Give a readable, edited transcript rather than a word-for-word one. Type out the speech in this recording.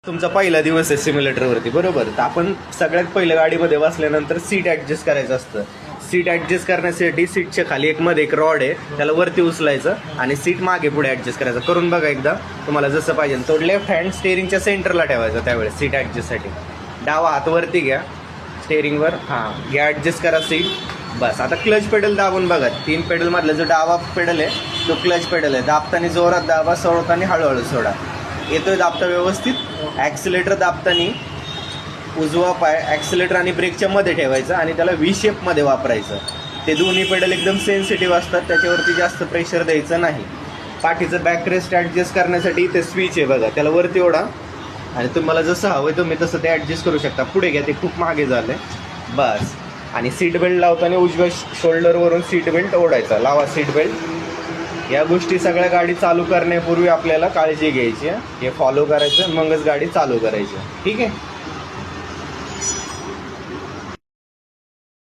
तुमचा पहिला दिवस आहे सिम्युलेटरवरती, बरोबर. तर आपण सगळ्यात पहिलं गाडीमध्ये बसल्यानंतर सीट ॲडजस्ट करायचं असतं. सीट ॲडजस्ट करण्यासाठी सीटच्या खाली एक रॉड आहे, त्याला वरती उचलायचं आणि सीट मागे पुढे ॲडजस्ट करायचं. करून बघा एकदा, तुम्हाला जसं पाहिजे. तो लेफ्ट हँड स्टेअरिंगच्या सेंटरला ठेवायचा त्यावेळेस सीट ॲडजस्टसाठी. डावा हात वरती घ्या स्टेअरिंगवर, हां घ्या, ॲडजस्ट करा सीट. बस आता क्लच पेडल दाबून बघा. 3 पेडलमधला जो डावा पेडल आहे तो क्लच पेडल आहे. दाबताना जोरात दाबा, सोडताना हळूहळू सोडा. येतोय दाबता व्यवस्थित. ॲक्सिलेटर दाबताना उजवा पाय ॲक्सिलेटर आणि ब्रेकच्या मध्ये ठेवायचा आणि त्याला व्ही शेपमध्ये वापरायचं. ते दोन्ही पेडल एकदम सेन्सिटिव्ह असतात, त्याच्यावरती जास्त प्रेशर द्यायचं नाही. पाठीचं बॅकरेस्ट ॲडजस्ट करण्यासाठी ते स्विच आहे बघा, त्याला वरती ओढा आणि तुम्हाला जसं हवं तुम्ही तसं ते ॲडजस्ट करू शकता. पुढे घ्या, ते खूप मागे झालं आहे. बस. आणि सीट बेल्ट लावताना उजव्या शोल्डरवरून सीट बेल्ट ओढायचा. लावा सीट बेल्ट. या गोष्टी सगळ्या गाडी चालू करण्यापूर्वी आपल्याला काळजी घ्यायची आहे. हे फॉलो करायचं, मगच गाडी चालू करायची. ठीक आहे.